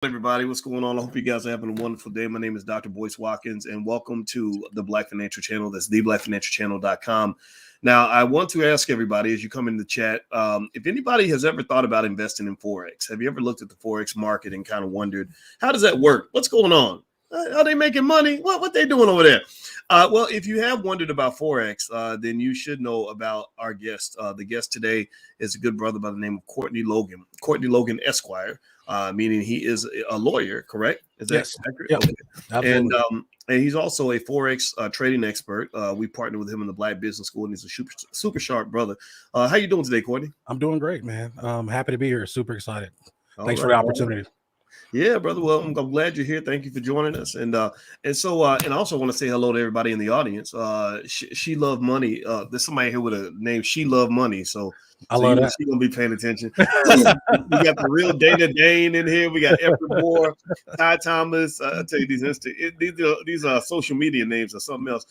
Everybody, what's going on? I hope you guys are having a wonderful day. My name is Dr. Boyce Watkins, and welcome to the Black Financial Channel. That's theblackfinancialchannel.com. Now, I want to ask everybody as you come in the chat, if anybody has ever thought about investing in Forex. Have you ever looked at the Forex market and kind of wondered, how does that work? What's going on? Are they making money? What they doing over there? Well, if you have wondered about Forex, then you should know about our guest. The guest today is a good brother by the name of Courtney Logan. Courtney Logan Esquire, meaning he is a lawyer, correct? Is that accurate? Yep. Okay. Absolutely. And he's also a Forex trading expert. We partnered with him in the Black Business School, and he's a super sharp brother. How you doing today, Courtney? I'm doing great, man. I'm happy to be here. Super excited. Thanks All for the right. opportunity. Yeah, brother. Well, I'm glad you're here. Thank you for joining us. And I also want to say hello to everybody in the audience. She Love Money. There's somebody here with a name She Love Money. So I love that. She's gonna be paying attention. We got the real Dana Dane in here. We got Everett Moore, Ty Thomas. I tell you, these are social media names or something else.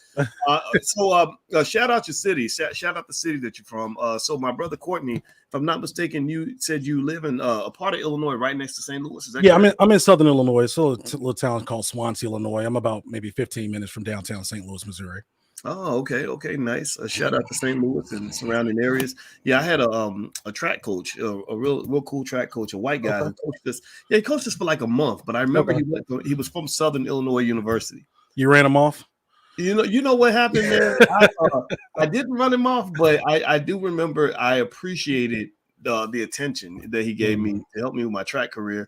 Shout out your city. Shout out the city that you're from. So my brother Courtney, if I'm not mistaken, you said you live in a part of Illinois right next to St. Louis. Is that correct? I'm in Southern Illinois. It's a little town called Swansea, Illinois. I'm about maybe 15 minutes from downtown St. Louis, Missouri. Oh, okay, nice. Shout out to St. Louis and surrounding areas. Yeah, I had a track coach, a real cool track coach, a white guy who coached us. Yeah, he coached us for like a month, but I remember he was from Southern Illinois University. You ran him off? You know what happened there? I didn't run him off, but I do remember I appreciated the attention that he gave me to help me with my track career,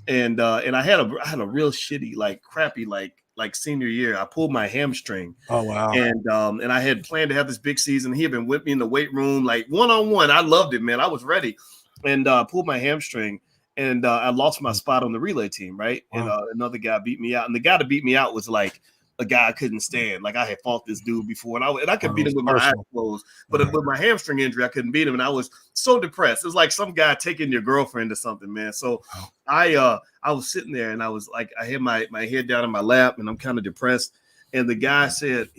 and I had a real shitty, like crappy, like senior year. I pulled my hamstring. Oh wow! And I had planned to have this big season. He had been with me in the weight room, like one-on-one. I loved it, man. I was ready, and pulled my hamstring, and I lost my spot on the relay team, right? And another guy beat me out, and the guy that beat me out was like a guy I couldn't stand. Like I had fought this dude before, and I could beat him with my eyes closed, but with my hamstring injury, I couldn't beat him, and I was so depressed. It was like some guy taking your girlfriend or something, man. So I was sitting there, and I was like, I had my head down in my lap, and I'm kind of depressed. And the guy said,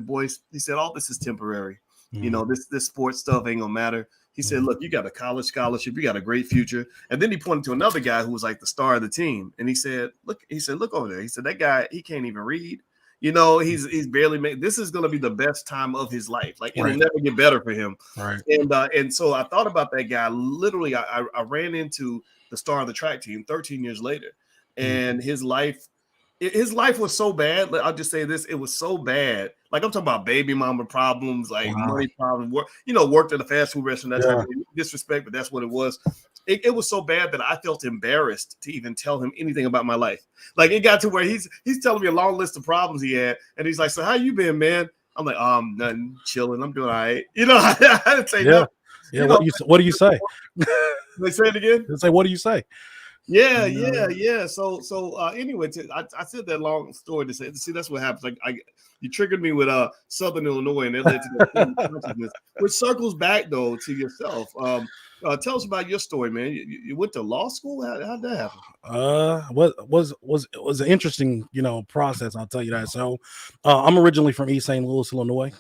"Boys," he said, "all this is temporary. You know, this sports stuff ain't gonna matter." He said, "Look, you got a college scholarship, you got a great future." And then he pointed to another guy who was like the star of the team, and he said, "Look," look over there." He said, "That guy, he can't even read. You know, he's barely made. This is going to be the best time of his life. Like it'll never get better for him." Right. And so I thought about that guy. Literally, I ran into the star of the track team 13 years later, and his life was so bad. I'll just say this: it was so bad. Like I'm talking about baby mama problems, like money problems. Worked at a fast food restaurant. That type of disrespect, but that's what it was. It was so bad that I felt embarrassed to even tell him anything about my life. Like it got to where he's telling me a long list of problems he had, and he's like, "So how you been, man?" I'm like, nothing, chilling. I'm doing all right." I didn't say nothing. Yeah. What do you say? They say it again. It's like, what do you say? Yeah. So anyway, I said that long story to say. See, that's what happens. Like you triggered me with Southern Illinois, and it led to that consciousness, which circles back though to yourself. Tell us about your story, man. You went to law school. How'd that happen? Was an interesting, process. I'll tell you that. So, I'm originally from East St. Louis, Illinois.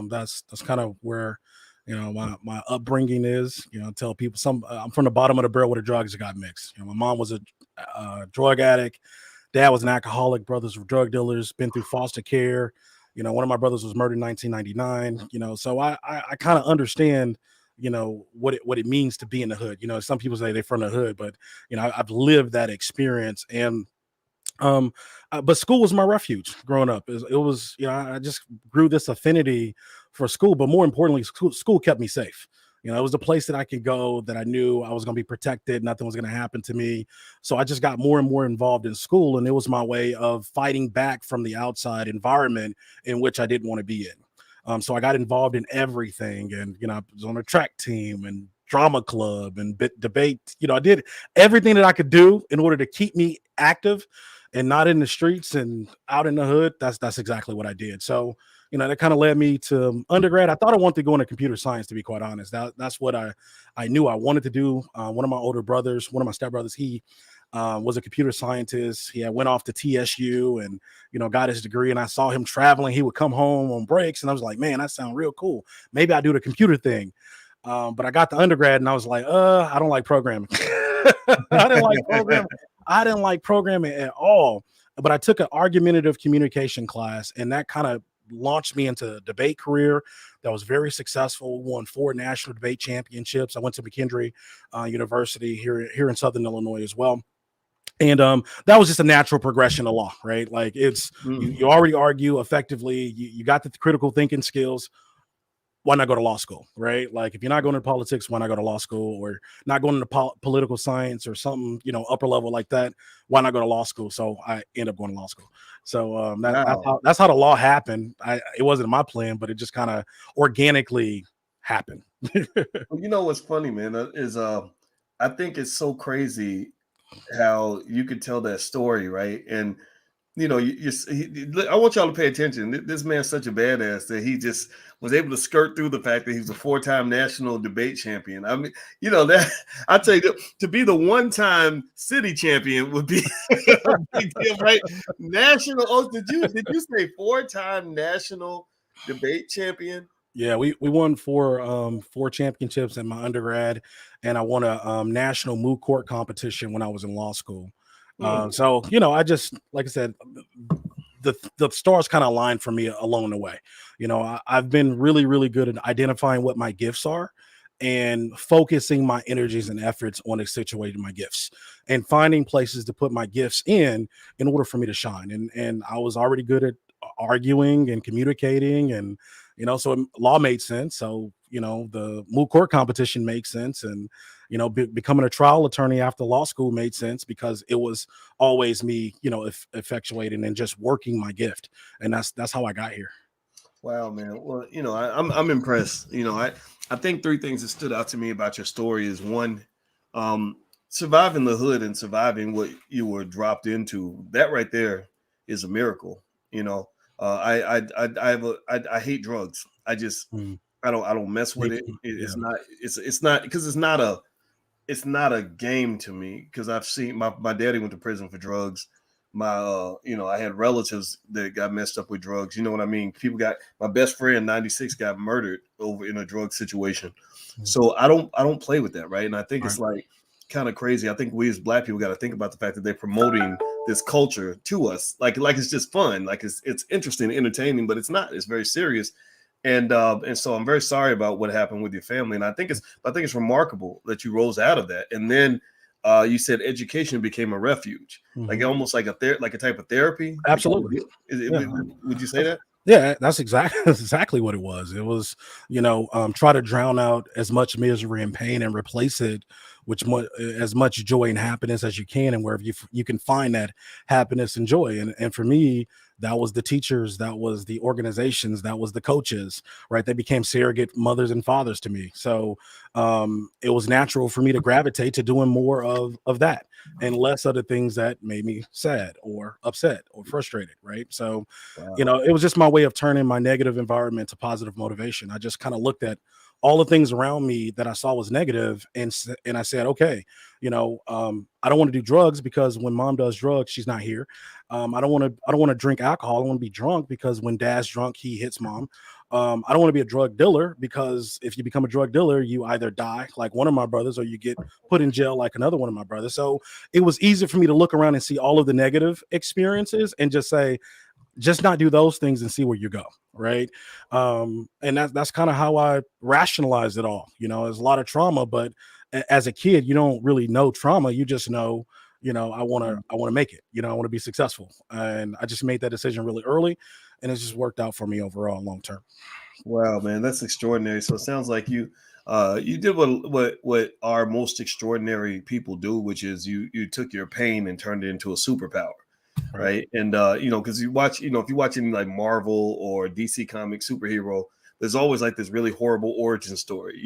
That's kind of where, my upbringing is. Tell people I'm from the bottom of the barrel where the drugs got mixed. My mom was a drug addict. Dad was an alcoholic. Brothers were drug dealers. Been through foster care. One of my brothers was murdered in 1999. So I kind of understand what it means to be in the hood. Some people say they're from the hood, but I've lived that experience. And but school was my refuge growing up. It was I just grew this affinity for school, but more importantly, school kept me safe. It was a place that I could go, that I knew I was going to be protected. Nothing was going to happen to me. So I just got more and more involved in school. And it was my way of fighting back from the outside environment in which I didn't want to be in. So I got involved in everything, and I was on a track team and drama club and debate. I did everything that I could do in order to keep me active and not in the streets and out in the hood. That's exactly what I did. So that kind of led me to undergrad. I thought I wanted to go into computer science, to be quite honest. That's what I knew I wanted to do. One of my older brothers, one of my stepbrothers, he was a computer scientist. He had went off to TSU and, got his degree, and I saw him traveling. He would come home on breaks, and I was like, man, that sounds real cool. Maybe I do the computer thing. But I got the undergrad, and I was like, I don't like programming. I didn't like programming. I didn't like programming at all, but I took an argumentative communication class, and that kind of launched me into a debate career that was very successful. Won 4 national debate championships. I went to McKendree University here in Southern Illinois as well. And that was just a natural progression of law, right? Like it's you already argue effectively, you got the critical thinking skills. Why not go to law school, right? Like if you're not going to politics, why not go to law school, or not going into political science or something, upper level like that? Why not go to law school? So I end up going to law school. So that's how the law happened. It wasn't my plan, but it just kind of organically happened. Well, you know what's funny, man, is I think it's so crazy how you could tell that story, right? And I want y'all to pay attention. This man's such a badass that he just was able to skirt through the fact that he's a 4-time national debate champion. I mean, that I tell you, to be the 1-time city champion would be a big deal, right? National. Oh, did you say 4-time national debate champion? Yeah, we won 4 championships in my undergrad, and I won a national moot court competition when I was in law school. So I just, like I said, the stars kind of aligned for me along the way. I've been really, really good at identifying what my gifts are and focusing my energies and efforts on accentuating my gifts and finding places to put my gifts in order for me to shine. And I was already good at arguing and communicating, and so law made sense. So the moot court competition makes sense, and becoming a trial attorney after law school made sense because it was always me, effectuating and just working my gift, and that's how I got here. Wow, man. Well, I'm impressed. I think 3 things that stood out to me about your story is, one, surviving the hood and surviving what you were dropped into. That right there is a miracle. I hate drugs. I just I don't mess with it. It's not because it's not a game to me, because I've seen my daddy went to prison for drugs. I had relatives that got messed up with drugs. You know what I mean? My best friend 96 got murdered over in a drug situation. So I don't play with that, right? And I think it's like kind of crazy. I think we as Black people got to think about the fact that they're promoting this culture to us, like it's just fun, like it's interesting, entertaining, but it's not. It's very serious. And so I'm very sorry about what happened with your family. And I think it's remarkable that you rose out of that. And then you said education became a refuge, like almost like a type of therapy. Absolutely. Would you say that? Yeah, that's exactly what it was. It was, try to drown out as much misery and pain and replace it with as much joy and happiness as you can, and wherever you can find that happiness and joy. And for me, that was the teachers, that was the organizations, that was the coaches, right? They became surrogate mothers and fathers to me. So it was natural for me to gravitate to doing more of that and less of the things that made me sad or upset or frustrated, right? So, it was just my way of turning my negative environment to positive motivation. I just kind of looked at all the things around me that I saw was negative, and I said, okay, I don't want to do drugs because when mom does drugs, she's not here. I don't want to drink alcohol. I want to be drunk because when dad's drunk, he hits mom. I don't want to be a drug dealer because if you become a drug dealer, you either die like one of my brothers or you get put in jail like another one of my brothers. So it was easy for me to look around and see all of the negative experiences and just say, just not do those things and see where you go, right? And that's kind of how I rationalized it all. There's a lot of trauma, but as a kid, you don't really know trauma. You just know, I want to make it. I want to be successful, and I just made that decision really early, and it's just worked out for me overall long term. Wow, man, that's extraordinary. So it sounds like you did what our most extraordinary people do, which is you took your pain and turned it into a superpower. Right. And because you watch, if you watch any like Marvel or DC comic superhero, there's always like this really horrible origin story,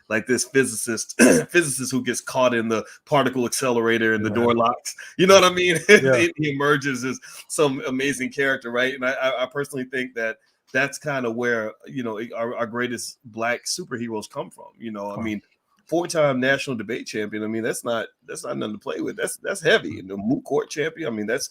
like this physicist who gets caught in the particle accelerator and the door locks. You know what I mean? Yeah. He emerges as some amazing character, right? And I personally think that that's kind of where our greatest Black superheroes come from. I mean, 4-time national debate champion. I mean, that's not nothing to play with. That's heavy. And the moot court champion. I mean, that's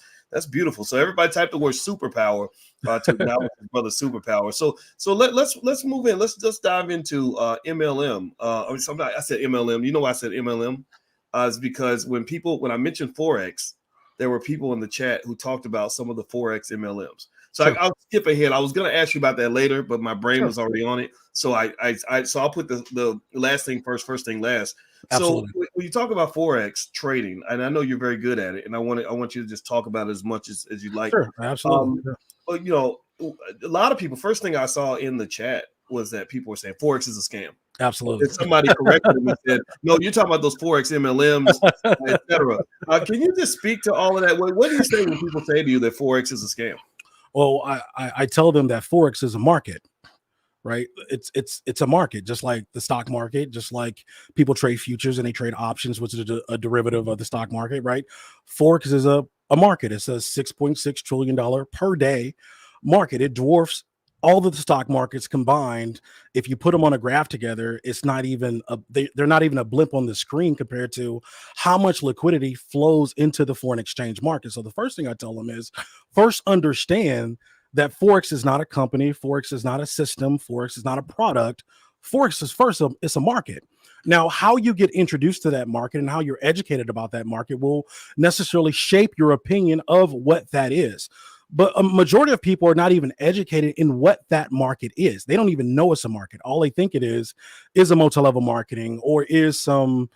beautiful. So everybody type the word superpower to now his brother Superpower. So let's move in. Let's just dive into MLM. I said MLM. You know why I said MLM? is because when I mentioned Forex, there were people in the chat who talked about some of the Forex MLMs. So Sure. I'll skip ahead. I was going to ask you about that later, but my brain Sure. was already on it. So so I'll put the last thing first thing last. Absolutely. So when you talk about Forex trading, and I know you're very good at it, and I want you to just talk about it as much as you like. Sure. Absolutely. But you know, a lot of people, first thing I saw in the chat was that people were saying Forex is a scam. Absolutely. And somebody corrected me and said, no, you're talking about those Forex MLMs, etc. Can you just speak to all of that? What do you say when people say to you that Forex is a scam? Well, I tell them that Forex is a market, right? It's a market, just like the stock market, just like people trade futures and they trade options, which is a derivative of the stock market, right? Forex is a market. It's a $6.6 trillion per day market. It dwarfs all of the stock markets combined. If you put them on a graph together, it's not even they're not even a blip on the screen compared to how much liquidity flows into the foreign exchange market. So the first thing I tell them is first understand that Forex is not a company, Forex is not a system, Forex is not a product. Forex is it's a market. Now, how you get introduced to that market and how you're educated about that market will necessarily shape your opinion of what that is. But a majority of people are not even educated in what that market is. They don't even know it's a market. All they think it is a multi-level marketing, or is some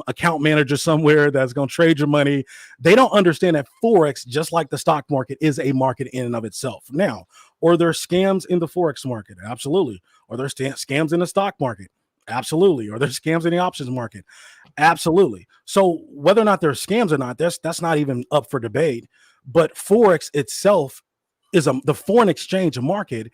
account manager somewhere that's going to trade your money. They don't understand that Forex, just like the stock market, is a market in and of itself. Now, are there scams in the Forex market? Absolutely. Are there scams in the stock market? Absolutely. Are there scams in the options market? Absolutely. So whether or not there's scams or not, that's not even up for debate. But Forex itself the foreign exchange market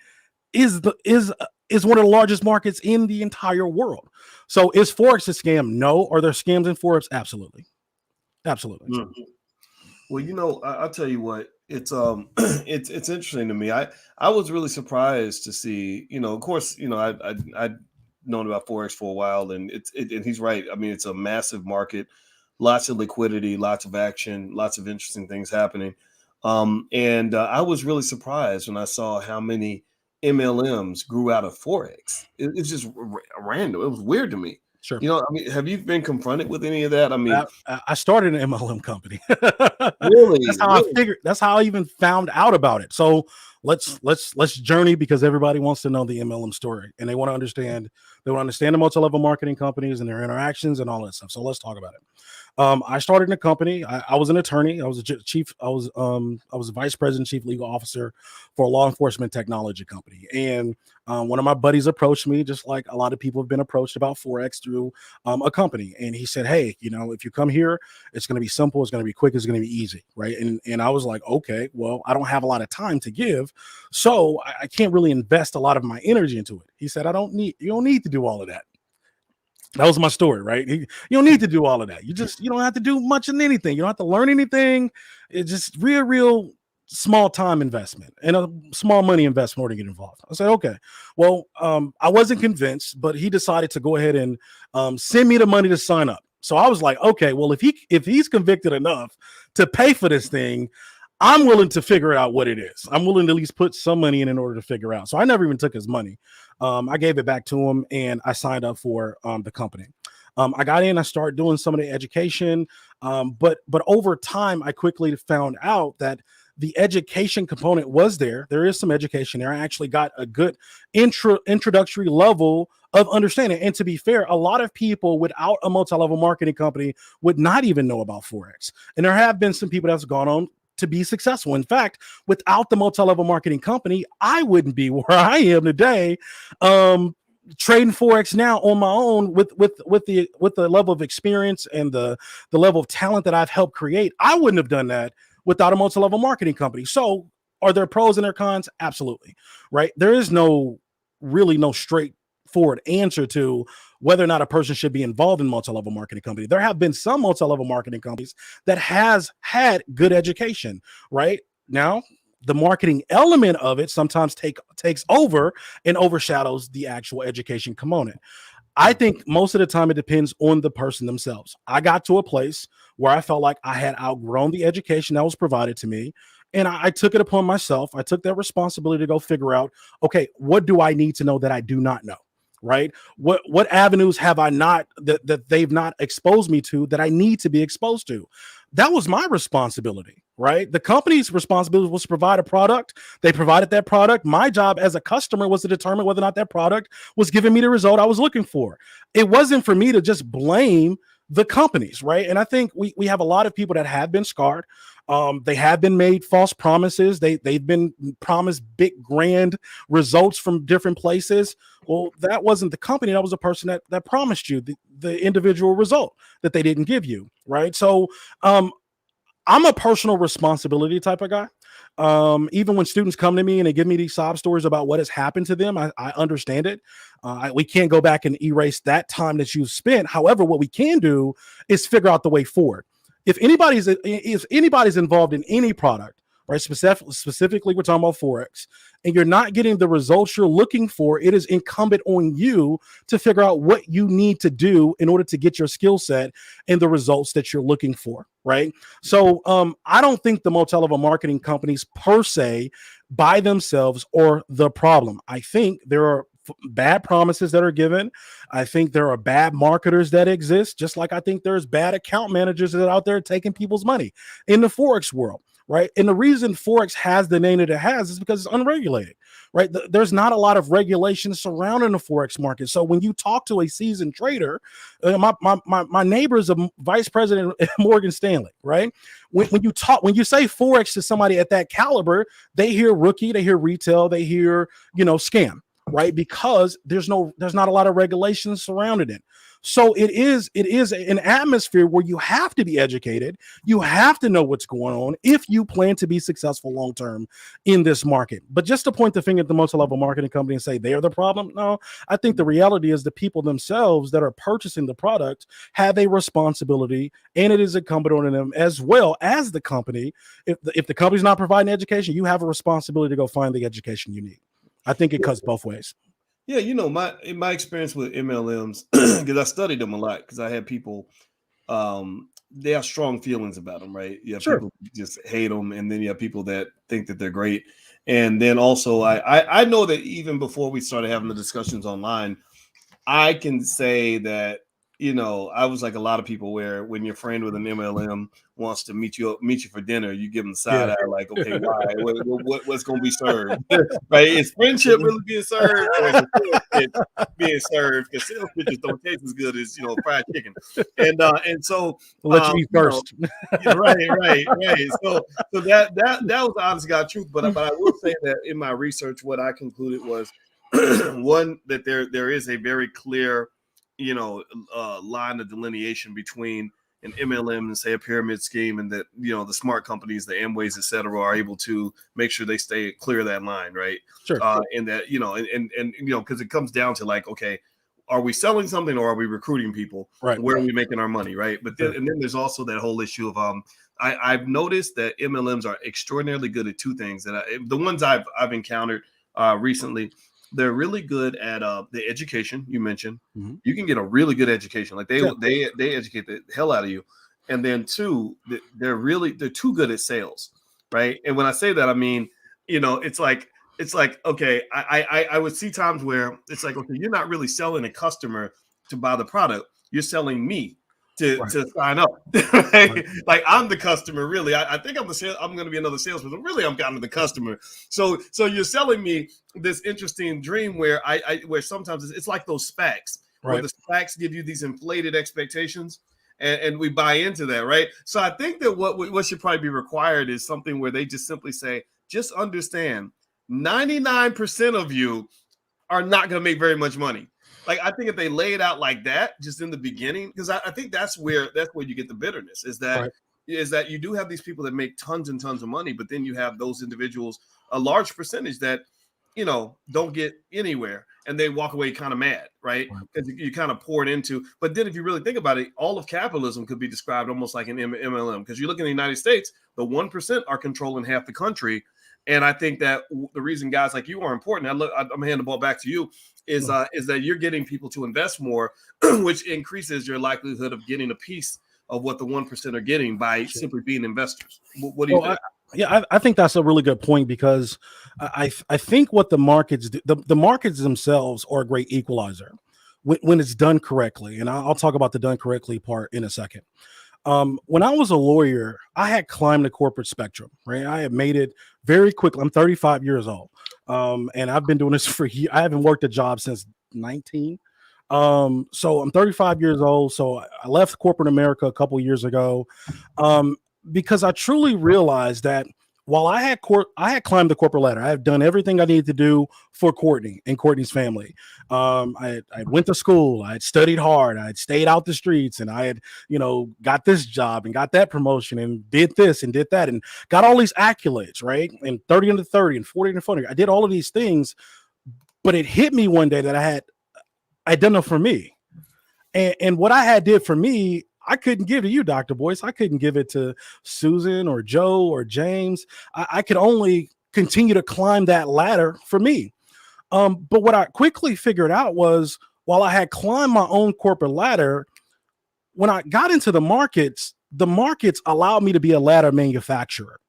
is one of the largest markets in the entire world. So is Forex a scam? No. Are there scams in Forex? Absolutely. Absolutely. Mm-hmm. Well, I'll tell you what, it's it's interesting to me. I was really surprised to see, of course, I'd known about Forex for a while, and and he's right. I mean, it's a massive market, lots of liquidity, lots of action, lots of interesting things happening. And I was really surprised when I saw how many MLMs grew out of Forex. It's just random. It was weird to me. Sure. I mean, have you been confronted with any of that? I mean, I started an MLM company. Really? That's how I even found out about it. So let's journey, because everybody wants to know the MLM story, and they want to understand the multi-level marketing companies and their interactions and all that stuff. So let's talk about it. I started in a company. I was an attorney. I was a vice president, chief legal officer for a law enforcement technology company. And one of my buddies approached me, just like a lot of people have been approached about Forex, through a company. And he said, hey, if you come here, it's going to be simple. It's going to be quick. It's going to be easy. Right. And I was like, okay, well, I don't have a lot of time to give, so I can't really invest a lot of my energy into it. He said, you don't need to do all of that. That was my story, right? You don't need to do all of that. You don't have to do much in anything. You don't have to learn anything. It's just real small time investment and a small money investment to get involved. I said, okay. Well, I wasn't convinced, but he decided to go ahead and send me the money to sign up. So I was like, okay, well, if he's convicted enough to pay for this thing, I'm willing to figure out what it is. I'm willing to at least put some money in order to figure out. So I never even took his money. I gave it back to him, and I signed up for the company. I got in, I started doing some of the education, but over time, I quickly found out that the education component was there. There is some education there. I actually got a good introductory level of understanding. And to be fair, a lot of people without a multi-level marketing company would not even know about Forex. And there have been some people that's gone on to be successful. In fact, without the multi-level marketing company, I wouldn't be where I am today, trading Forex now on my own with the level of experience and the level of talent that I've helped create. I wouldn't have done that without a multi-level marketing company. So are there pros and there cons? Absolutely. Right. There is no straightforward answer to whether or not a person should be involved in multi-level marketing company. There have been some multi-level marketing companies that has had good education. Right now, the marketing element of it sometimes takes over and overshadows the actual education component. I think most of the time it depends on the person themselves. I got to a place where I felt like I had outgrown the education that was provided to me, and I took it upon myself. I took that responsibility to go figure out, okay, what do I need to know that I do not know? right? What avenues have I not that they've not exposed me to that I need to be exposed to? That was my responsibility, right? The company's responsibility was to provide a product. They provided that product. My job as a customer was to determine whether or not that product was giving me the result I was looking for. It wasn't for me to just blame the companies, right? And I think we have a lot of people that have been scarred. They have been made false promises. They've been promised big grand results from different places. Well, that wasn't the company. That was a person that promised you the individual result that they didn't give you, right? So I'm a personal responsibility type of guy. Even when students come to me and they give me these sob stories about what has happened to them, I understand it. We can't go back and erase that time that you've spent. However, what we can do is figure out the way forward. If anybody's involved in any product, right? Specifically, we're talking about Forex, and you're not getting the results you're looking for, it is incumbent on you to figure out what you need to do in order to get your skill set and the results that you're looking for, right? So I don't think the multi-level marketing companies per se by themselves are the problem. I think there are bad promises that are given. I think there are bad marketers that exist, just like I think there's bad account managers that are out there taking people's money in the Forex world, right? And the reason Forex has the name that it has is because it's unregulated, right? There's not a lot of regulation surrounding the Forex market. So when you talk to a seasoned trader, my neighbor is a vice president at Morgan Stanley, right? When you say Forex to somebody at that caliber, they hear rookie, they hear retail, they hear, scam, right? Because there's not a lot of regulations surrounding it. So it is an atmosphere where you have to be educated. You have to know what's going on if you plan to be successful long term in this market. But just to point the finger at the multi-level marketing company and say they're the problem, no, I think the reality is the people themselves that are purchasing the product have a responsibility, and it is incumbent on them as well as the company. If the company's not providing education, you have a responsibility to go find the education you need. I think it cuts both ways. Yeah, in my experience with MLMs, because I studied them a lot, because I had people, they have strong feelings about them, right? You have people who just hate them, and then you have people that think that they're great. And then also, I know that even before we started having the discussions online, I can say that, I was like a lot of people where when your friend with an MLM wants to meet you for dinner, you give them the side eye, like, okay, why? What's going to be served? Right? Is friendship really being served, or is it being served? Because sales pitches don't taste as good as fried chicken. And so I'll let you eat first. Right. So that was honest God truth. But I will say that in my research, what I concluded was one, that there is a very clear line of delineation between an MLM and say a pyramid scheme, and that the smart companies, the Amways, et cetera, are able to make sure they stay clear of that line, right? Sure. And that because it comes down to like, okay, are we selling something or are we recruiting people? Right. Where are we making our money, right? But then, and then there's also that whole issue of I've noticed that MLMs are extraordinarily good at two things that the ones I've encountered recently. They're really good at the education you mentioned. Mm-hmm. You can get a really good education. Like they educate the hell out of you. And then two, they're too good at sales, right? And when I say that, I mean, it's like, okay, I would see times where it's like, okay, you're not really selling a customer to buy the product. You're selling me to sign up. Right? Like I'm the customer, really. I think I'm going to be another salesperson. Really, I'm kind of the customer. So you're selling me this interesting dream where where sometimes it's like those SPACs, where the SPACs give you these inflated expectations, and we buy into that, right? So I think that what should probably be required is something where they just simply say, just understand, 99% of you are not going to make very much money. Like, I think if they lay it out like that just in the beginning, because I think that's where you get the bitterness, is that you do have these people that make tons and tons of money, but then you have those individuals, a large percentage that don't get anywhere, and they walk away kind of mad, right? Because you kind of pour it into. But then if you really think about it, all of capitalism could be described almost like an MLM, because you look in the United States, the 1% are controlling half the country. And I think that the reason guys like you are important, I'm going to hand the ball back to you, is that you're getting people to invest more, which increases your likelihood of getting a piece of what the 1% are getting by simply being investors. What do you think? Yeah, I think that's a really good point because I think what the markets do, the markets themselves are a great equalizer when it's done correctly. And I'll talk about the done correctly part in a second. When I was a lawyer, I had climbed the corporate spectrum, right? I had made it very quickly. I'm 35 years old. And I've been doing this for years. I haven't worked a job since 19. So I'm 35 years old. So I left corporate America a couple years ago. Because I truly realized that while I had climbed the corporate ladder, I had done everything I needed to do for Courtney and Courtney's family. I went to school, I had studied hard, I had stayed out the streets, and I had, got this job and got that promotion and did this and did that and got all these accolades, right? And 30 under 30 and 40 under 40. I did all of these things, but it hit me one day that I'd done enough for me. And what I had did for me, I couldn't give to you, Dr. Boyce. I couldn't give it to Susan or Joe or James. I could only continue to climb that ladder for me. But what I quickly figured out was while I had climbed my own corporate ladder, when I got into the markets allowed me to be a ladder manufacturer.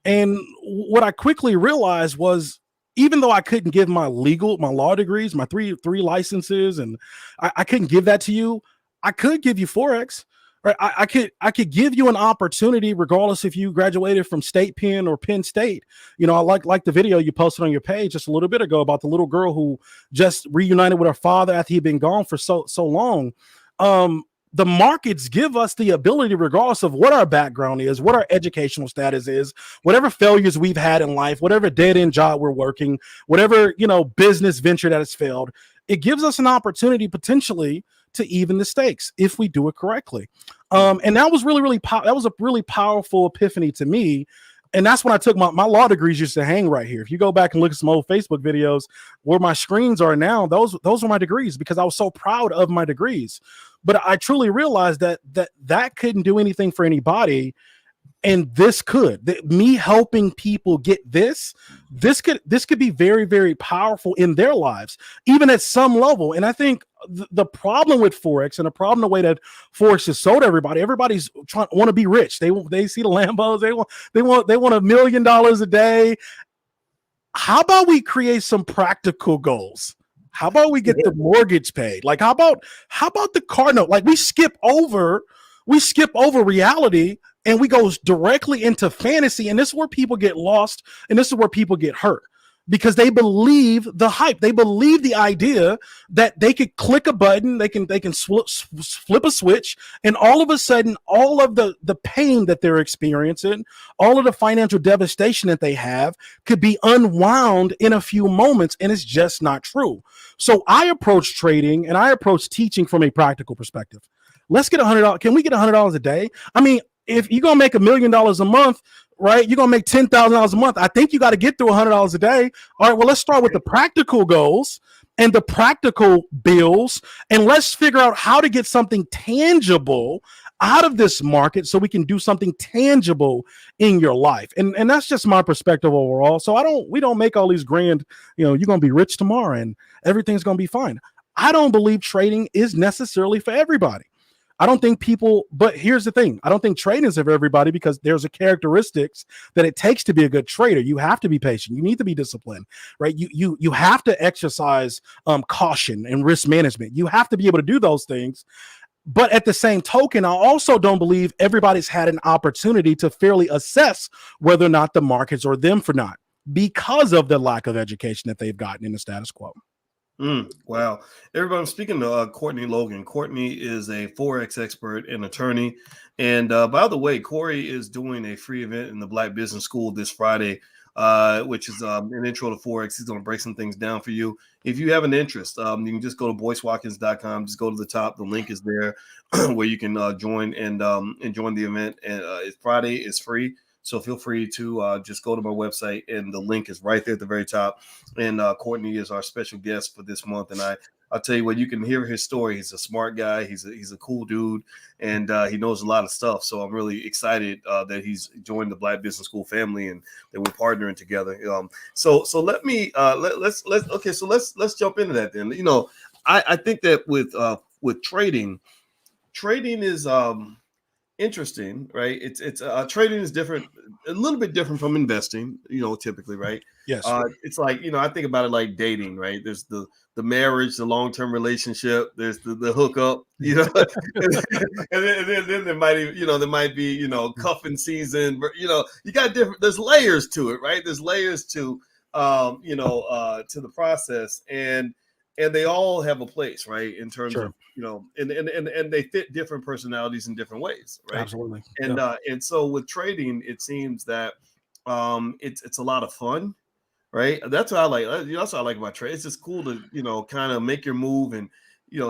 And what I quickly realized was even though I couldn't give my law degrees, my three licenses, and I couldn't give that to you, I could give you Forex, right? I could give you an opportunity, regardless if you graduated from State Penn or Penn State. I like the video you posted on your page just a little bit ago about the little girl who just reunited with her father after he'd been gone for so long. The markets give us the ability, regardless of what our background is, what our educational status is, whatever failures we've had in life, whatever dead-end job we're working, whatever, business venture that has failed, it gives us an opportunity potentially to even the stakes if we do it correctly. And that was that was a really powerful epiphany to me. And that's when I took my law degrees used to hang right here. If you go back and look at some old Facebook videos where my screens are now, those were my degrees because I was so proud of my degrees. But I truly realized that couldn't do anything for anybody. And this could, me helping people get this could be very, very powerful in their lives, even at some level. And I think the problem with Forex and the problem, the way that Forex is sold to everybody's want to be rich. They see the Lambos. They want $1 million a day. How about we create some practical goals? How about we get the mortgage paid? Like, how about the car note? Like we skip over reality and we go directly into fantasy. And this is where people get lost. And this is where people get hurt because they believe the hype. They believe the idea that they could click a button. They can flip a switch. And all of a sudden, all of the pain that they're experiencing, all of the financial devastation that they have could be unwound in a few moments. And it's just not true. So I approach trading and I approach teaching from a practical perspective. Let's get $100. Can we get $100 a day? I mean, if you're going to make $1 million a month, right, you're going to make $10,000 a month. I think you got to get through $100 a day. All right, well, let's start with the practical goals and the practical bills. And let's figure out how to get something tangible out of this market so we can do something tangible in your life. And that's just my perspective overall. So we don't make all these grand, you're going to be rich tomorrow and everything's going to be fine. I don't believe trading is necessarily for everybody. I don't think but here's the thing. I don't think trading is for everybody because there's a characteristics that it takes to be a good trader. You have to be patient. You need to be disciplined, right? You have to exercise caution and risk management. You have to be able to do those things. But at the same token, I also don't believe everybody's had an opportunity to fairly assess whether or not the markets are them for not because of the lack of education that they've gotten in the status quo. Wow. Everybody, I'm speaking to Courtney Logan. Courtney is a Forex expert and attorney. And by the way, Corey is doing a free event in the Black Business School this Friday, which is an intro to Forex. He's going to break some things down for you. If you have an interest, you can just go to boycewatkins.com. Just go to the top. The link is there where you can join and join the event. And it's Friday. It's free. So feel free to just go to my website, and the link is right there at the very top. And Courtney is our special guest for this month. And I'll tell you what, you can hear his story. He's a smart guy. He's a cool dude, and he knows a lot of stuff. So I'm really excited that he's joined the Black Business School family and that we're partnering together. So let me let's jump into that then. I think that with trading is interesting, right? It's trading is different, a little bit different from investing, typically, right? Yes. It's like, I think about it like dating, right? There's the marriage, the long-term relationship, there's the hookup, and then there might even, there might be, cuffing season, but you got different, there's layers to it, right? There's layers to to the process, and they all have a place, right? In terms Sure. of, and they fit different personalities in different ways, right? Absolutely. And so with trading, it seems that it's a lot of fun, right? That's what I like. That's what I like about trade. It's just cool to kind of make your move and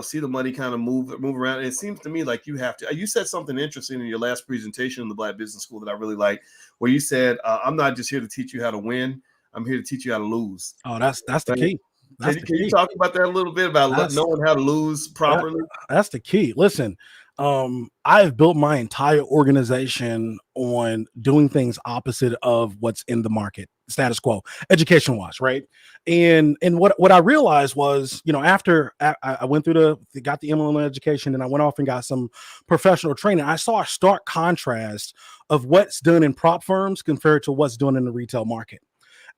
see the money kind of move around. And it seems to me like you have to. You said something interesting in your last presentation in the Black Business School that I really like, where you said, "I'm not just here to teach you how to win. I'm here to teach you how to lose." Oh, that's the Right? key. Can you talk about that a little bit about knowing how to lose properly? That's the key. Listen, I've built my entire organization on doing things opposite of what's in the market, status quo, education wise, right? And what I realized was, after I went through got the MLM education, and I went off and got some professional training, I saw a stark contrast of what's done in prop firms compared to what's done in the retail market.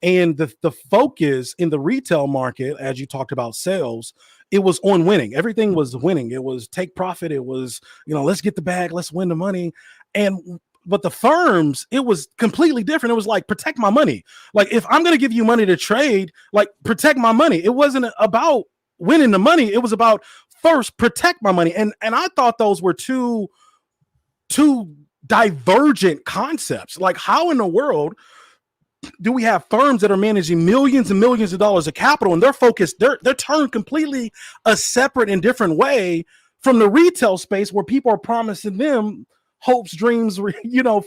And the focus in the retail market, as you talked about sales, it was on winning. Everything was winning. It was take profit. It was, let's get the bag, let's win the money. But the firms, it was completely different. It was like, protect my money. Like, if I'm going to give you money to trade, like, protect my money. It wasn't about winning the money. It was about first protect my money. And I thought those were two divergent concepts. Like, how in the world do we have firms that are managing millions and millions of dollars of capital, and they're focused, they're turned completely a separate and different way from the retail space, where people are promising them hopes, dreams,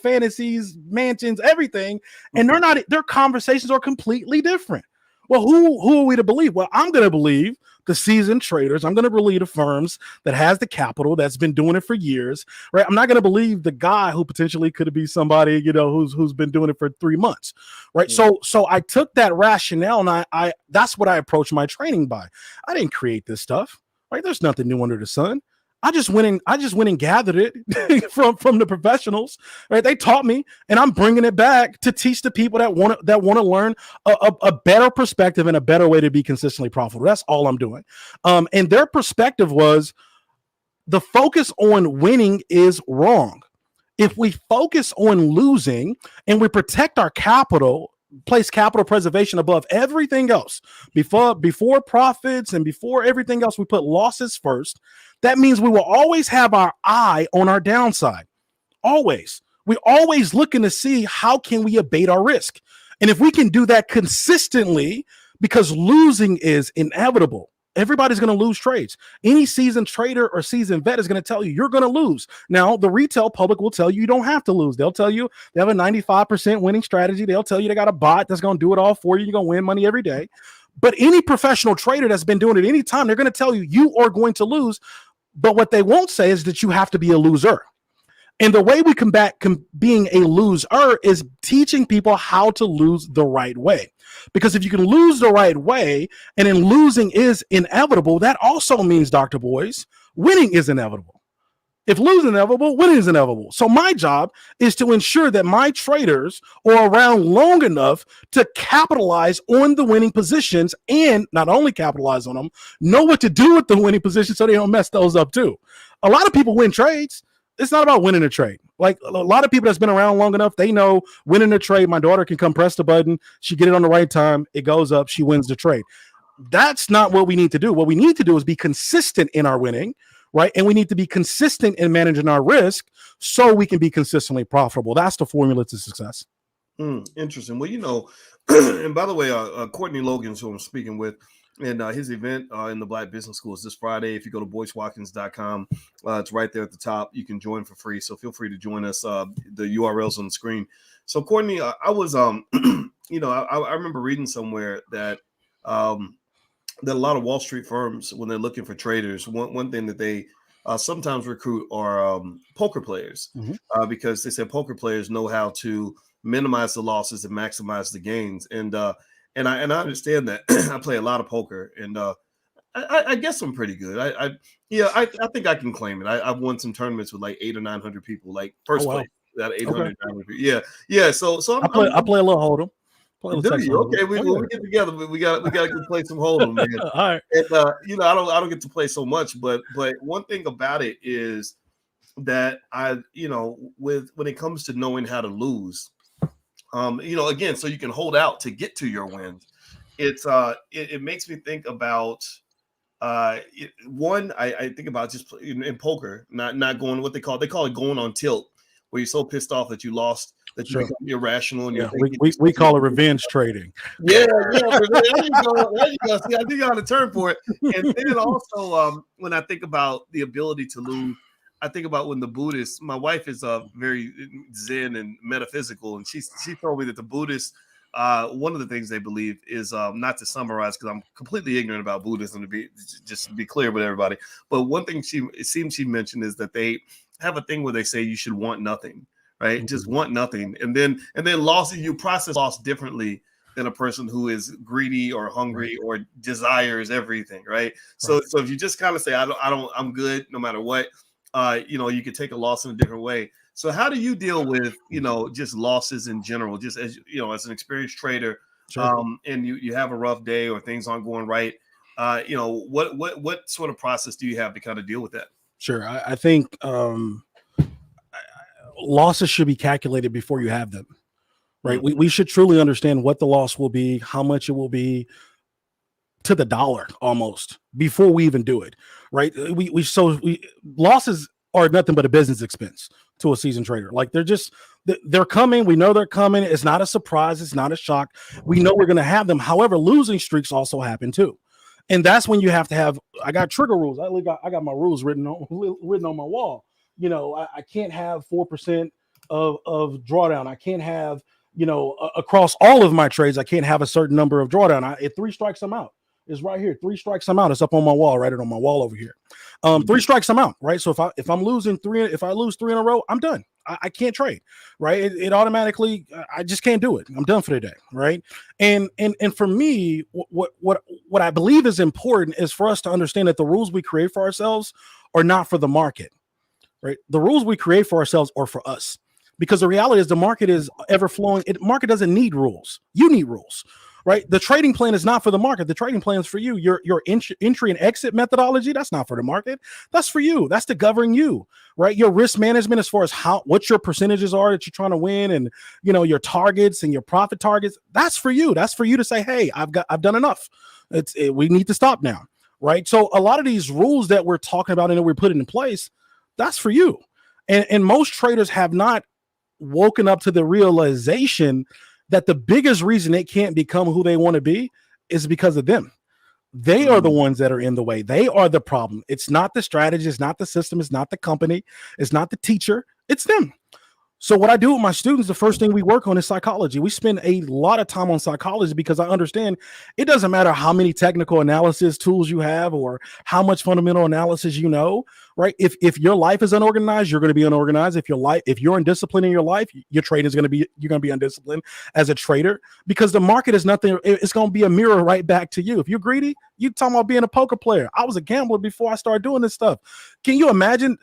fantasies, mansions, everything, and their conversations are completely different. Well, who are we to believe? Well, I'm going to believe the seasoned traders. I'm going to believe the firms that has the capital, that's been doing it for years, right? I'm not going to believe the guy who potentially could be somebody, who's been doing it for 3 months, right? Yeah. So I took that rationale, and I that's what I approached my training by. I didn't create this stuff, right? There's nothing new under the sun. I just went and gathered it from the professionals, right? They taught me, and I'm bringing it back to teach the people that want to learn a better perspective and a better way to be consistently profitable. That's all I'm doing. And their perspective was, the focus on winning is wrong. If we focus on losing and we protect our capital, place capital preservation above everything else, before profits and before everything else, we put losses first. That means we will always have our eye on our downside. Always. We're always looking to see how can we abate our risk. And if we can do that consistently, because losing is inevitable. Everybody's going to lose trades. Any seasoned trader or seasoned vet is going to tell you you're going to lose. Now, the retail public will tell you don't have to lose. They'll tell you they have a 95% winning strategy. They'll tell you they got a bot that's going to do it all for you. You're going to win money every day. But any professional trader that's been doing it any time, they're going to tell you you are going to lose. But what they won't say is that you have to be a loser. And the way we combat being a loser is teaching people how to lose the right way. Because if you can lose the right way, and then losing is inevitable, that also means, Dr. Boys, winning is inevitable. If losing is inevitable, winning is inevitable. So my job is to ensure that my traders are around long enough to capitalize on the winning positions, and not only capitalize on them, know what to do with the winning positions so they don't mess those up too. A lot of people win trades. It's not about winning a trade. Like, a lot of people that's been around long enough, they know winning a trade, my daughter can come press the button, she get it on the right time, it goes up, she wins the trade. That's not what we need to do. What we need to do is be consistent in our winning, right? And we need to be consistent in managing our risk so we can be consistently profitable. That's the formula to success. Interesting. Well, and by the way, Courtney Logan, who I'm speaking with, and his event in the Black Business School is this Friday. If you go to boycewatkins.com, it's right there at the top. You can join for free. So feel free to join us. The URL's on the screen. So Courtney, I was, I remember reading somewhere that that a lot of Wall Street firms, when they're looking for traders, one thing that they sometimes recruit are poker players, because they said poker players know how to minimize the losses and maximize the gains. And I understand that. I play a lot of poker, and I guess I'm pretty good. I think I can claim it. I've won some tournaments with like 800 or 900 people, like first place. That 800, 900 people. Yeah. So I play a little Hold'em. Do you? Okay, we get together, but we got to play some Hold'em, man. All right. And I don't get to play so much, but one thing about it is that when it comes to knowing how to lose, again, so you can hold out to get to your wins. It makes me think about one. I think about just in poker, not going what they call it going on tilt, where you're so pissed off that you lost that you become irrational. And we call it revenge trading. Yeah. There you go. See, I think you got a term for it. And then also, when I think about the ability to lose, I think about when the Buddhists. My wife is very Zen and metaphysical, and she told me that the Buddhists, one of the things they believe is, not to summarize because I'm completely ignorant about Buddhism, to be clear with everybody. But one thing she mentioned is that they have a thing where they say you should want nothing. Right, just want nothing, and then you process loss differently than a person who is greedy or hungry or desires everything. Right. So if you just kind of say I'm good no matter what, you could take a loss in a different way. So how do you deal with just losses in general, just as as an experienced trader, and you have a rough day or things aren't going right? What sort of process do you have to kind of deal with that? Sure, I think. Losses should be calculated before you have them, right? Mm-hmm. We should truly understand what the loss will be, how much it will be, to the dollar almost, before we even do it, right? Losses are nothing but a business expense to a seasoned trader. Like they're coming. We know they're coming. It's not a surprise. It's not a shock. We know we're going to have them. However, losing streaks also happen too. And that's when you have to have, I got trigger rules. I got my rules written on my wall. I can't have 4% of drawdown. I can't have, across all of my trades, I can't have a certain number of drawdown. At 3 strikes, I'm out. It's right here. 3 strikes, I'm out. It's up on my wall, right? It on my wall over here. 3 strikes, I'm out, right? So if I lose 3 in a row, I'm done. I can't trade, right? It automatically, I just can't do it. I'm done for the day, right? And for me, what I believe is important is for us to understand that the rules we create for ourselves are not for the market. Right. The rules we create for ourselves are for us, because the reality is the market is ever flowing. Market doesn't need rules. You need rules, right? The trading plan is not for the market. The trading plan is for you. Your entry and exit methodology, that's not for the market. That's for you. That's to govern you, right? Your risk management, as far as what your percentages are that you're trying to win, and your targets and your profit targets, that's for you. That's for you to say, hey, I've done enough. We need to stop now, right? So a lot of these rules that we're talking about and that we're putting in place, that's for you. And most traders have not woken up to the realization that the biggest reason they can't become who they want to be is because of them. They are the ones that are in the way. They are the problem. It's not the strategy. It's not the system. It's not the company. It's not the teacher. It's them. So what I do with my students, the first thing we work on is psychology. We spend a lot of time on psychology because I understand it doesn't matter how many technical analysis tools you have or how much fundamental analysis you know, right? If your life is unorganized, you're going to be unorganized. If you're undisciplined in your life, your trading is going to be, you're going to be undisciplined as a trader, because the market is nothing. It's going to be a mirror right back to you. If you're greedy, you talking about being a poker player. I was a gambler before I started doing this stuff. Can you imagine?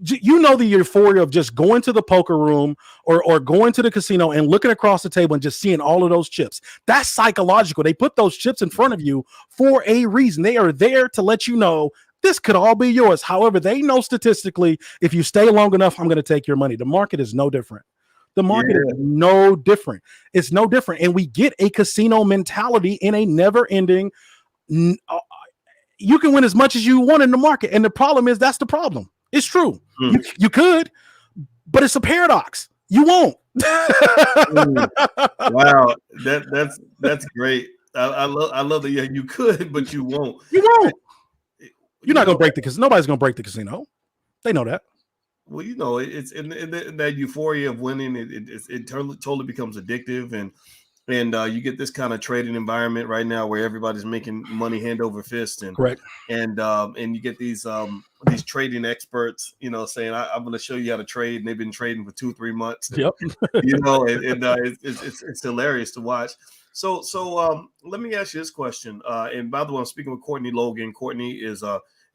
The euphoria of just going to the poker room or going to the casino and looking across the table and just seeing all of those chips. That's psychological. They put those chips in front of you for a reason. They are there to let you know this could all be yours. However, they know statistically, if you stay long enough, I'm going to take your money. The market is no different. The market is no different. It's no different. And we get a casino mentality in a never ending. You can win as much as you want in the market. And the problem is, that's the problem. It's true. You could, but it's a paradox. You won't. Wow, that's great. I love that. Yeah, you could, but you won't. You won't. You're not gonna break the casino. Nobody's gonna break the casino. They know that. Well, it's in that euphoria of winning. It totally becomes addictive, and And you get this kind of trading environment right now where everybody's making money hand over fist, Correct. And you get these trading experts, saying I'm going to show you how to trade, and they've been trading for 2-3 months, and Yep. it's hilarious to watch. So let me ask you this question. And by the way, I'm speaking with Courtney Logan. Courtney is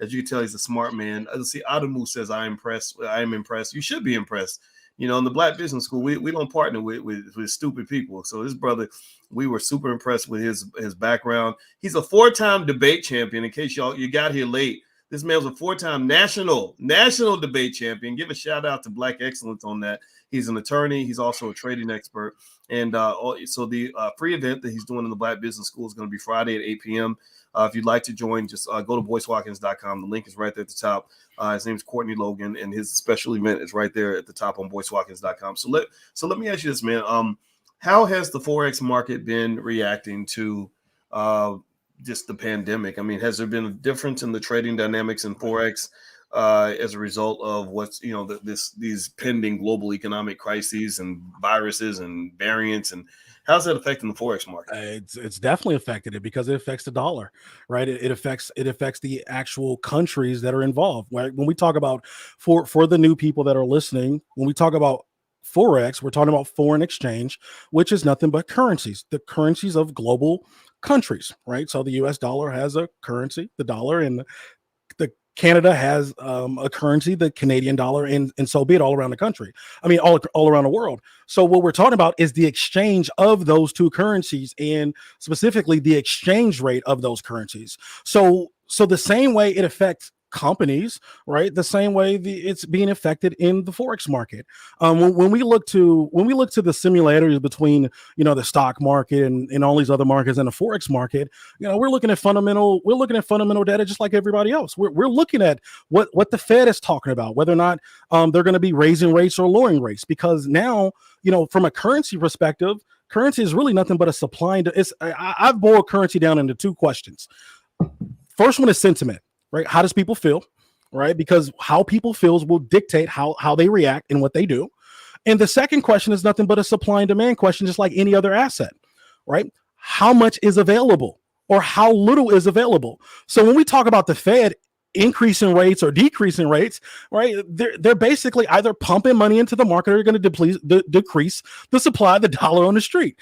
as you can tell, he's a smart man. Let's see, Adamu says, I am impressed. You should be impressed. In the Black Business School, we don't partner with stupid people. So this brother, we were super impressed with his background. He's a 4-time debate champion. In case you got here late, this man was a 4-time national debate champion. Give a shout out to Black Excellence on that. He's an attorney. He's also a trading expert. And so the free event that he's doing in the Black Business School is going to be Friday at 8 p.m. If you'd like to join, just go to boycewatkins.com. The link is right there at the top. His name is Courtney Logan, and his special event is right there at the top on boycewatkins.com. So let me ask you this, man. How has the Forex market been reacting to just the pandemic? I mean, has there been a difference in the trading dynamics in Forex as a result of what's these pending global economic crises and viruses and variants, and how's that affecting the Forex market? It's definitely affected it because it affects the dollar, right? It affects the actual countries that are involved. Right? When we talk about for the new people that are listening, when we talk about Forex, we're talking about foreign exchange, which is nothing but currencies, the currencies of global countries, right? So the US dollar has a currency, the dollar, and the Canada has a currency, the Canadian dollar, and so be it all around the country. I mean, all around the world. So what we're talking about is the exchange of those two currencies, and specifically the exchange rate of those currencies. So the same way it affects companies, right? The same way it's being affected in the Forex market. When we look to the simulators between the stock market and all these other markets and the Forex market, we're looking at fundamental data just like everybody else. We're looking at what the Fed is talking about, whether or not they're going to be raising rates or lowering rates, because now from a currency perspective, currency is really nothing but a supply and I've boiled currency down into two questions. First one is sentiment. Right? How does people feel? Right? Because how people feel will dictate how they react and what they do. And the second question is nothing but a supply and demand question, just like any other asset. Right? How much is available or how little is available? So when we talk about the Fed increasing rates or decreasing rates, right? They're basically either pumping money into the market or going to decrease the supply of the dollar on the street.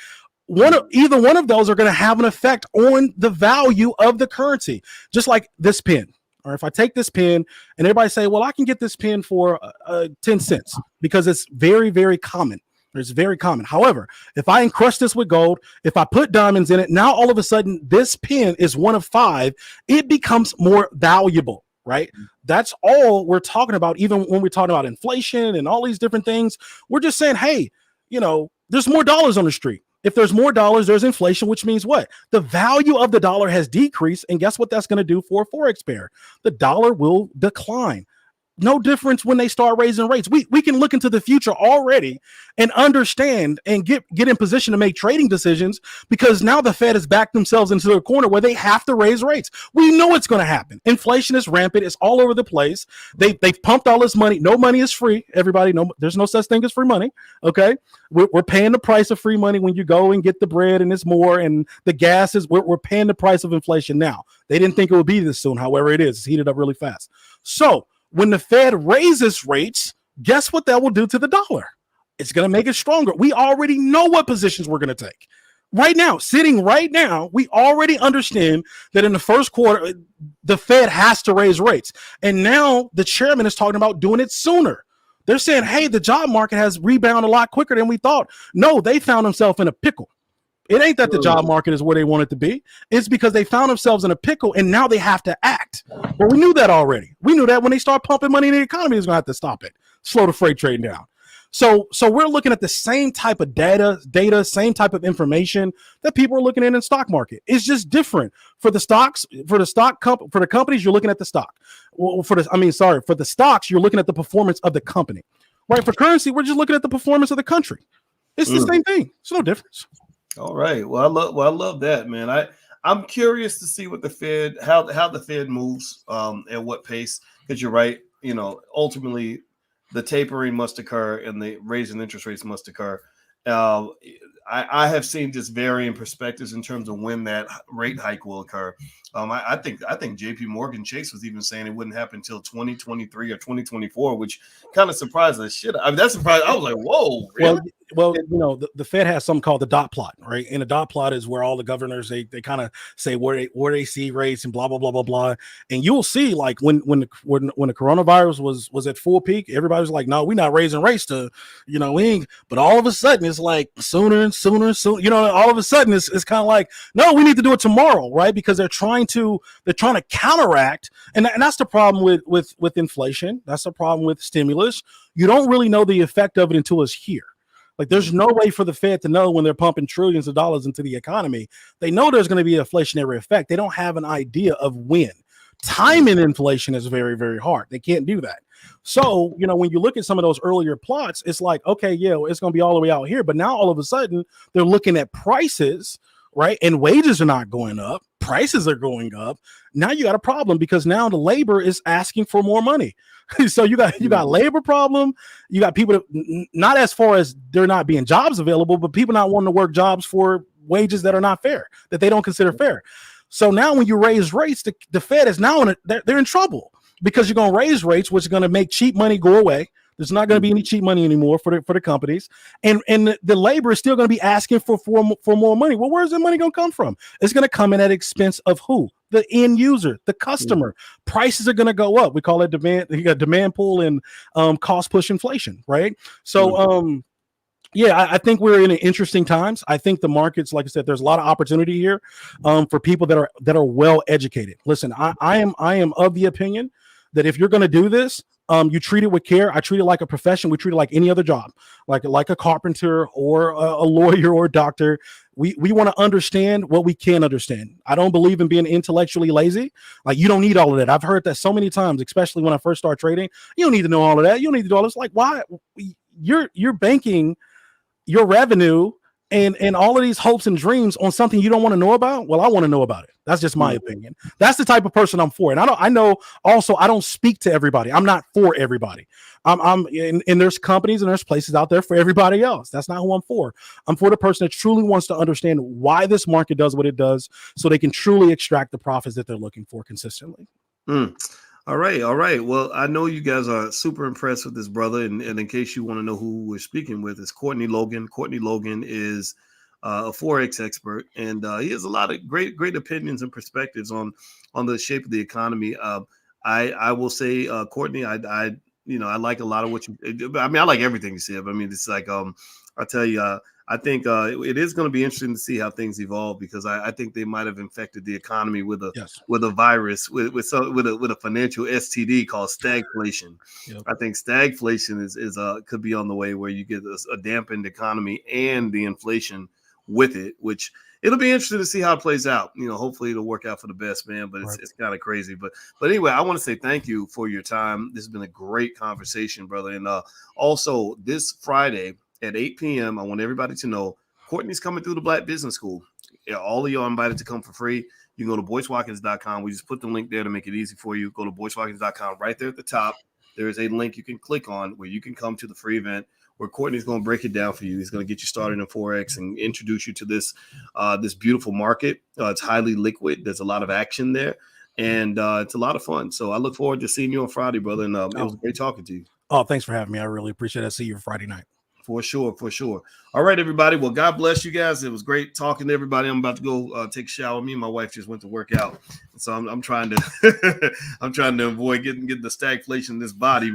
Either one of those are going to have an effect on the value of the currency, just like this pen. Or if I take this pen and everybody say, well, I can get this pen for 10 cents because it's very, very common. It's very common. However, if I encrust this with gold, if I put diamonds in it, now all of a sudden this pen is one of 5. It becomes more valuable, right? That's all we're talking about. Even when we're talking about inflation and all these different things, we're just saying, hey, there's more dollars on the street. If there's more dollars, there's inflation, which means what? The value of the dollar has decreased. And guess what that's going to do for a Forex pair? The dollar will decline. No difference when they start raising rates. We can look into the future already and understand and get in position to make trading decisions, because now the Fed has backed themselves into a corner where they have to raise rates. We know it's going to happen. Inflation is rampant. It's all over the place. They've pumped all this money. No money is free. Everybody, there's no such thing as free money. Okay, we're paying the price of free money when you go and get the bread, and it's more, and the gas is. We're paying the price of inflation now. They didn't think it would be this soon. However, it is. It's heated up really fast. So when the Fed raises rates, guess what that will do to the dollar? It's going to make it stronger. We already know what positions we're going to take. Right now, sitting right now, we already understand that in the first quarter, the Fed has to raise rates. And now the chairman is talking about doing it sooner. They're saying, hey, the job market has rebounded a lot quicker than we thought. No, they found themselves in a pickle. It ain't that the job market is where they want it to be. It's because they found themselves in a pickle and now they have to act. Well, we knew that already. We knew that when they start pumping money in the economy, is going to have to stop it, slow the freight trading down. So we're looking at the same type of data, same type of information that people are looking at in the stock market. It's just different for the stocks, for the companies. You're looking at the stock. Well, for the stocks, you're looking at the performance of the company. Right? For currency, we're just looking at the performance of the country. It's the same thing. It's no difference. All right. Well, I love that, man. I'm curious to see what the Fed, how the Fed moves, at what pace. Because you're right. Ultimately, the tapering must occur and the raising interest rates must occur. Uh, I have seen just varying perspectives in terms of when that rate hike will occur. I think JP Morgan Chase was even saying it wouldn't happen until 2023 or 2024, which kind of surprised the shit. I mean, that surprised. I was like, whoa, really? Well, the Fed has something called the dot plot, right? And the dot plot is where all the governors they kind of say where they see rates and blah blah blah blah blah. And you'll see like when the coronavirus was at full peak, everybody was like, no, we're not raising rates to, we ain't. But all of a sudden it's like sooner and sooner and sooner. All of a sudden it's kind of like, no, we need to do it tomorrow, right? Because they're trying to counteract, and that's the problem with inflation. That's the problem with stimulus. You don't really know the effect of it until it's here. Like there's no way for the Fed to know when they're pumping trillions of dollars into the economy. They know there's going to be an inflationary effect. They don't have an idea of when. Timing inflation is very, very hard. They can't do that. So, when you look at some of those earlier plots, it's like, okay, yeah, it's going to be all the way out here. But now all of a sudden they're looking at prices, right? And wages are not going up. Prices are going up. Now you got a problem because now the labor is asking for more money. So you got labor problem. You got people that, not as far as there not being jobs available, but people not wanting to work jobs for wages that are not fair, that they don't consider fair. So now when you raise rates, the Fed is now they're in trouble because you're going to raise rates, which is going to make cheap money go away. There's not going to be any cheap money anymore for the companies, and the labor is still going to be asking for more money. Well, where's the money going to come from? It's going to come in at expense of who? The end user, the customer. Prices are going to go up. We call it demand. You got demand pull and cost push inflation, right? So yeah, I think we're in interesting times. I think the markets, like I said, there's a lot of opportunity here for people that are well educated. Listen, I am of the opinion that if you're going to do this, you treat it with care. I treat it like a profession. We treat it like any other job, like a carpenter or a lawyer or a doctor. We want to understand what we can understand. I don't believe in being intellectually lazy. Like you don't need all of that. I've heard that so many times, especially when I first started trading. You don't need to know all of that. You don't need to do all this. Like why? You're banking your revenue and all of these hopes and dreams on something you don't want to know about. Well, I want to know about it. That's just my opinion. That's the type of person I'm for. And I know also I don't speak to everybody. I'm not for everybody. And there's companies and there's places out there for everybody else. That's not who I'm for. I'm for the person that truly wants to understand why this market does what it does so they can truly extract the profits that they're looking for consistently. All right. Well, I know you guys are super impressed with this brother. And in case you want to know who we're speaking with, it's Courtney Logan. Courtney Logan is a Forex expert, and he has a lot of great opinions and perspectives on the shape of the economy. I will say, Courtney, I like a lot of what you. I mean, I like everything you said. But I mean, it's like I tell you. I think it is going to be interesting to see how things evolve because I think they might have infected the economy with a virus with a financial STD called stagflation. Yep. I think stagflation is could be on the way where you get a dampened economy and the inflation with it, which it'll be interesting to see how it plays out. Hopefully it'll work out for the best, man. But it's kind of crazy. But anyway, I want to say thank you for your time. This has been a great conversation, brother. And also this Friday at 8 p.m., I want everybody to know Courtney's coming through the Black Business School. All of y'all invited to come for free. You can go to boycewatkins.com. We just put the link there to make it easy for you. Go to boycewatkins.com. Right there at the top, there is a link you can click on where you can come to the free event where Courtney's going to break it down for you. He's going to get you started in Forex and introduce you to this beautiful market. It's highly liquid. There's a lot of action there, and it's a lot of fun. So I look forward to seeing you on Friday, brother, and it was great talking to you. Oh, thanks for having me. I really appreciate it. I'll see you Friday night. For sure. All right, everybody. Well, God bless you guys. It was great talking to everybody. I'm about to go take a shower. Me and my wife just went to work out, so I'm trying to avoid getting the stagflation in this body.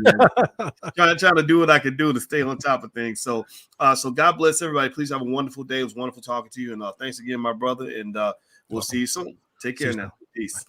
trying to do what I can do to stay on top of things. So God bless everybody. Please have a wonderful day. It was wonderful talking to you, and thanks again, my brother. And we'll see you soon. Take care now. Peace.